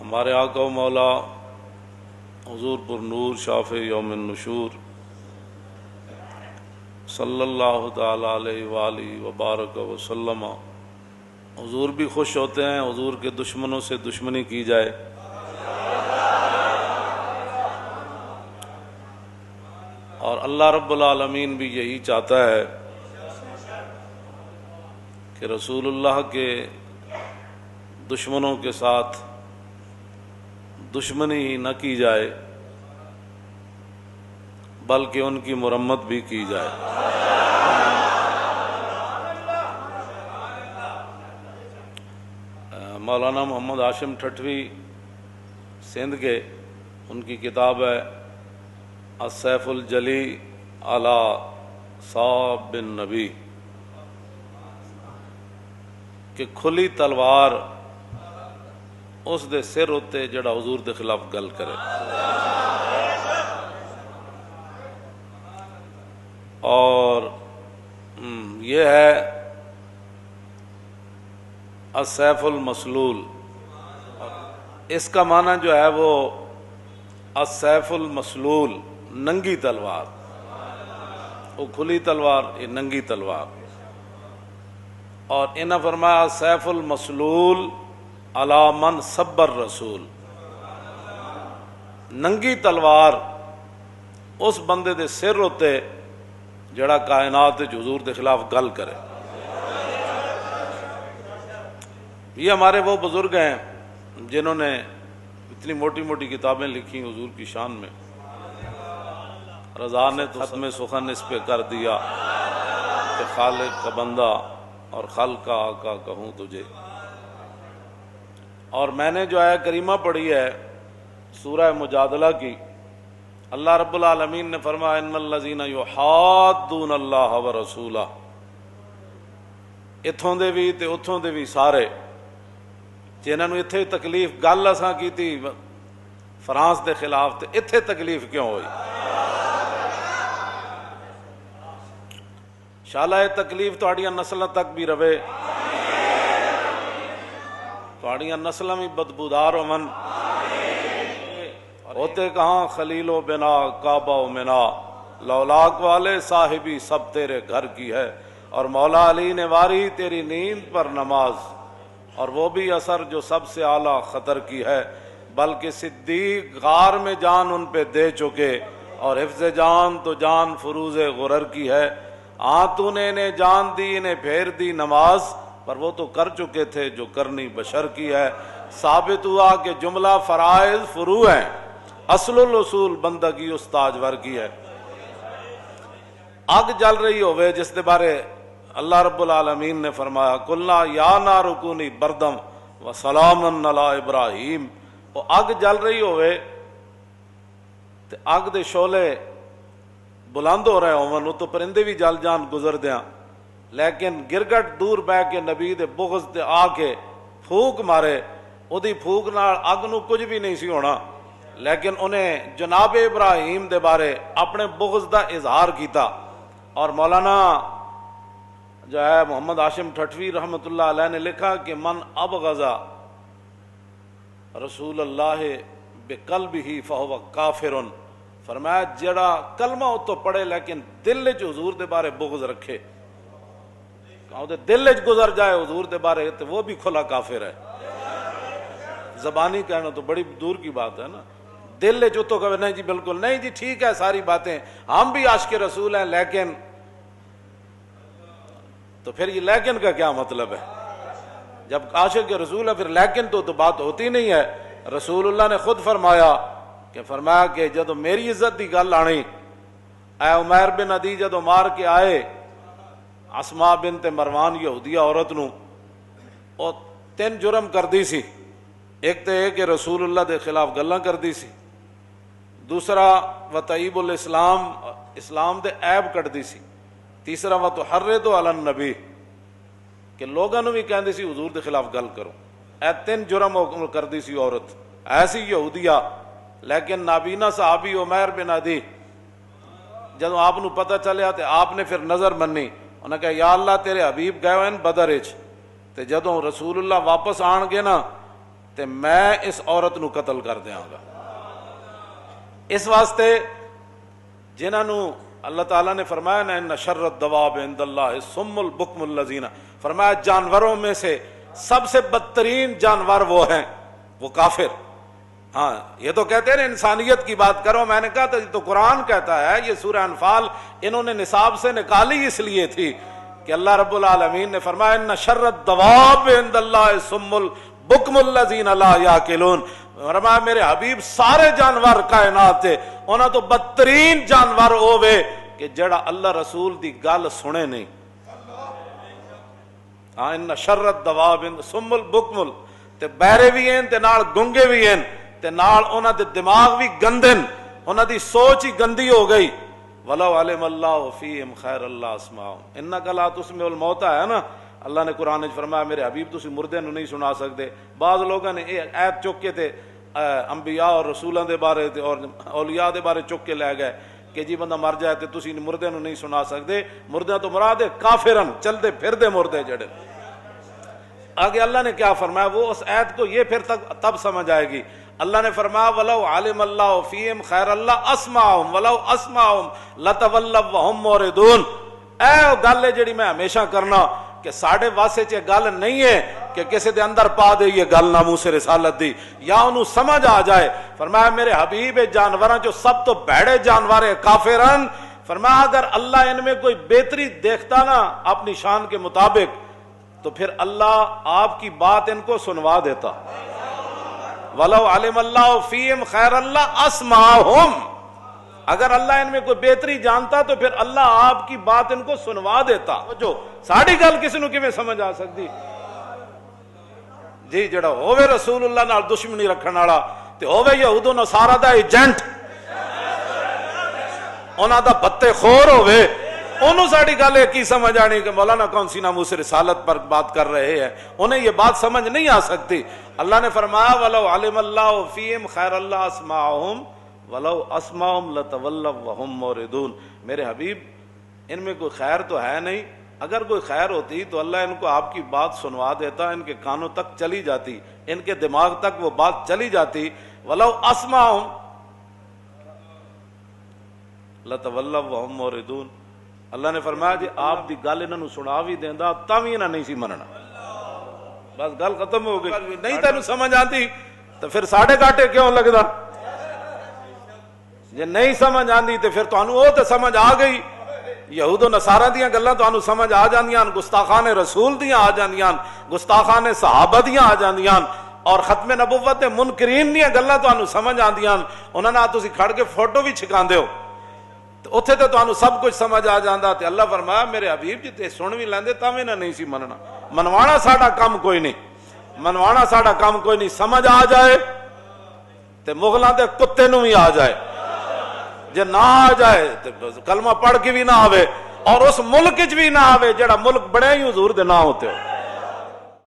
ہمارے آقا و مولا حضور پر نور شافع یوم النشور صلی اللہ تعالی علیہ وآلہ وبارک وسلم، حضور بھی خوش ہوتے ہیں حضور کے دشمنوں سے دشمنی کی جائے، اور اللہ رب العالمین بھی یہی چاہتا ہے کہ رسول اللہ کے دشمنوں کے ساتھ دشمنی ہی نہ کی جائے بلکہ ان کی مرمت بھی کی جائے۔ مولانا محمد ہاشم ٹھٹوی سندھ کے، ان کی کتاب ہے السیف الجلی علی صاب بن نبی، کہ کھلی تلوار اس دے سر ہوتے جڑا حضور دے خلاف گل کرے، اور یہ ہے السیف المسلول۔ اس کا معنی جو ہے وہ السیف المسلول، ننگی تلوار، وہ کھلی تلوار، یہ ننگی تلوار۔ اور انہاں فرمایا السیف المسلول علی من سب الرسول، ننگی تلوار اس بندے دے سر ہوتے جڑا کائنات حضور دے خلاف گل کرے۔ یہ ہمارے وہ بزرگ ہیں جنہوں نے اتنی موٹی موٹی کتابیں لکھی حضور کی شان میں۔ رضا نے تو ختم سخن اس پہ کر دیا کہ خالق کا بندہ اور خلق کا آقا کہوں تجھے۔ اور میں نے جو آیہ کریمہ پڑھی ہے سورہ مجادلہ کی، اللہ رب العالمین نے فرمایا ان الذین یحادون اللہ ورسولہ، اتھوں دے بھی تے اتھوں دے بھی سارے جنہاں نوں اتھے تکلیف گل اساں کیتی فرانس دے خلاف، تے اتھے تکلیف کیوں ہوئی؟ انشاءاللہ یہ تکلیف تہاڈیاں نسلاں تک بھی رہے، تہاڈیاں نسلاں بھی بدبودار ہون۔ ہوتے کہاں خلیل و بنا کعبہ و منا، لولاک والے صاحبی سب تیرے گھر کی ہے، اور مولا علی نے واری تیری نیند پر نماز، اور وہ بھی اثر جو سب سے اعلیٰ خطر کی ہے، بلکہ صدیق غار میں جان ان پہ دے چکے، اور حفظ جان تو جان فروز غرر کی ہے۔ ہاں تو نے انہیں جان دی انہیں پھیر دی نماز، پر وہ تو کر چکے تھے جو کرنی بشر کی ہے۔ ثابت ہوا کہ جملہ فرائض فروع ہیں، اصل الاصول بندگی استاجور کی ہے۔ آگ جل رہی ہوئے جس دے بارے اللہ رب العالمین نے فرمایا قلنا یا نار کونی بردم و سلام علی ابراہیم، وہ آگ جل رہی ہوئے تے آگ دے شعلے بلند ہو رہے ہون، وہ تو پرندے بھی جل جان گزر دیاں، لیکن گرگٹ دور بہ کے نبی دے بغض تے آ کے پھوک مارے، او دی پھوک نال اگ نو کچھ بھی نہیں سی ہونا، لیکن انہیں جناب ابراہیم دے بارے اپنے بغض دا اظہار کیتا۔ اور مولانا جو ہے محمد ہاشم ٹھٹوی رحمۃ اللہ علیہ نے لکھا کہ من ابغض رسول اللہ بقلبہ فہو کافر، فرمایا جڑا کلمہ تو پڑھے لیکن دل وچ حضور دے بارے بغض رکھے، دل وچ گزر جائے حضور دے بارے، تو وہ بھی کھلا کافر ہے۔ زبانی کہنا تو بڑی دور کی بات ہے نا، دل وچ تو کہے نہیں جی بالکل نہیں جی ٹھیک ہے ساری باتیں، ہم بھی عاشق رسول ہیں، لیکن تو پھر یہ لیکن کا کیا مطلب ہے؟ جب عاشق رسول ہے پھر لیکن تو بات ہوتی نہیں ہے۔ رسول اللہ نے خود فرمایا کہ جدو میری عزت دی گل آنی، اے عمیر بن عدی جدو مار کے آئے اسماء بنت مروان یہودیہ عورت نو، اور 3 جرم کر دی سی، ایک تو یہ کہ رسول اللہ دے خلاف گلاں کر دی سی، دوسرا وتعیب الاسلام، اسلام دے عیب کٹ دی سی، تیسرا وتحرض علی النبی، کہ لوگاں نو بھی کہندی سی حضور دے خلاف گل کرو۔ اے 3 جرم کر دی سی عورت، ایسی یہودیہ، لیکن نابینا صحابی عمیر بن عدی جدو آپ نو پتہ چلیا تو آپ نے پھر نظر منی، انہوں نے کہا یا اللہ تیرے حبیب گئے ہوئے بدر وچ، تے جدوں رسول اللہ واپس آن گے نا تے میں اس عورت نو قتل کر دیاں گا۔ اس واسطے جنہاں نو اللہ تعالیٰ نے فرمایا نا ان شر الدواب عند اللہ الصم البکم الذین، فرمایا جانوروں میں سے سب سے بدترین جانور وہ ہیں وہ کافر۔ ہاں یہ تو کہتے ہیں نا انسانیت کی بات کرو، میں نے کہا تھا یہ تو قرآن کہتا ہے، یہ سورہ انفال انہوں نے نصاب سے نکالی اس لیے تھی کہ اللہ رب العالمین نے فرمایا ان شر الدواب عند اللہ الصم البکم الذین لا یعقلون، فرمایا میرے حبیب سارے جانور کائنات تھے انہاں تو بدترین جانور ہوئے کہ جڑا اللہ رسول دی گل سنے نہیں۔ ہاں ان شر الدواب الصم البکم، تے بہرے بھی ہیں تے نال گنگے بھی ہیں تے نال انہاں دے دماغ بھی گندن، انہاں دی سوچ ہی گندی ہو گئی۔ وَلَوْ عَلِمَ اللَّهُ فِيهِمْ خَيْرَ اللَّهُ أَسْمَعَهُمْ إِنَّكَ لَا تُسْمِعُ الْمَوْتَىٰ ہے نا، اللہ نے قرآن میں فرمایا میرے حبیب تسی مردے نو نہیں سنا سکتے۔ بعض لوگوں نے یہ ایت چک کے تے انبیاء اور رسولاں دے بارے تے اور اولیاء دے بارے چک کے لے گئے کہ جی بندہ مر جائے تے تسی مردے نو نہیں سنا سکتے۔ مردے تو مراد ہے کافرن، چلتے پھردے مردے جڑے۔ آگے اللہ نے کیا فرمایا، وہ اس ایت کو یہ پھر تب سمجھ آئے گی۔ اللہ نے فرمایا وَلَوْ عَلِمَ اللَّهُ فِيهِمْ خَيْرَ اللَّهُ أَسْمَعَهُمْ وَلَوْ أَسْمَعَهُمْ لَتَوَلَّوْا وَهُمْ مُعْرِضُونَ۔ اے گل ہے جڑی میں ہمیشہ کرنا کہ ساڑھے واسے چے گل نہیں ہے کہ کسی دے اندر پا دے یہ گل ناموس رسالت دی یا انہوں سمجھ آ جائے۔ فرمایا میرے حبیب جانوراں جو سب تو بڑے جانور ہے کافرن، فرمایا اگر اللہ ان میں کوئی بہتری دیکھتا نا اپنی شان کے مطابق تو پھر اللہ آپ کی بات ان کو سنوا دیتا۔ وَلَوْ عَلِمَ اللَّهُ فِيهِمْ خَيْرَ اللَّهُ أَسْمَعَهُمْ، اگر اللہ ان میں کوئی بہتری جانتا تو پھر اللہ آپ کی بات ان کو سنوا دیتا۔ جو ساڑھی گل کسی نو کیویں سمجھ آ سکتی جی، جڑا ہووے رسول اللہ نال دشمنی رکھن والا تے ہووے یہود و نصارا دا ایجنٹ، انہاں دا بتے خور ہووے، انہوں ساڑھی گل کی سمجھ آنی کہ مولانا کون سی ناموس رسالت پر بات کر رہے ہیں، انہیں یہ بات سمجھ نہیں آ سکتی۔ اللہ نے فرمایا وَلَوْ عَلِمَ اللَّهُ فِيهِمْ خَيْرَ اللَّهُ أَسْمَعَهُمْ وَلَوْ أَسْمَعَهُمْ لَتَوَلَّوْا وَهُمْ مُعْرِضُونَ۔ میرے حبیب ان میں کوئی خیر تو ہے نہیں، اگر کوئی خیر ہوتی تو اللہ ان کو آپ کی بات سنوا دیتا، ان کے کانوں تک چلی جاتی، ان کے دماغ تک وہ بات چلی جاتی۔ وَلَوْ أَسْمَعَهُمْ لَتَوَلَّوْا وَهُمْ مُعْرِضُونَ۔ اللہ نے فرمایا جی آپ دی گل انہوں نے سنا بھی دیندا تاں وی انہاں نہیں سی مننا، بس گل ختم ہو گئی۔ نہیں تینوں سمجھ آتی تو پھر ساڑھے گاٹے کیوں لگدا؟ جے نہیں سمجھ آندی تو پھر تانوں او تے سمجھ آ گئی، یہود و نصارہ دیاں گلاں تانوں سمجھ آ جاندیاں، گستاخان رسول دیاں آ جاندیاں، گستاخان صحابہ دیاں آ جاندیاں، اور ختم نبوت دے منکرین دیاں گلاں تانوں سمجھ آندیاں، انہاں نال تسی کھڑ کے فوٹو بھی چھکاندے ہو اتھے تو تانوں سب کچھ سمجھ آ جاندا۔ تے اللہ فرمایا میرے حبیب جی تے سن بھی لیندے تاں وی نہ نہیں سی مننا۔ منوانا ساڈا کام کوئی نہیں، منوانا ساڈا کام کوئی نہیں، سمجھ آ جائے تے مغلاں دے کتے نوں بھی آ جائے، جے نہ آ جائے تے کلمہ پڑھ کے بھی نہ آوے اور اس ملک وچ بھی نہ آوے جڑا ملک بڑے ہی حضور دے نہ ہوتے ہو۔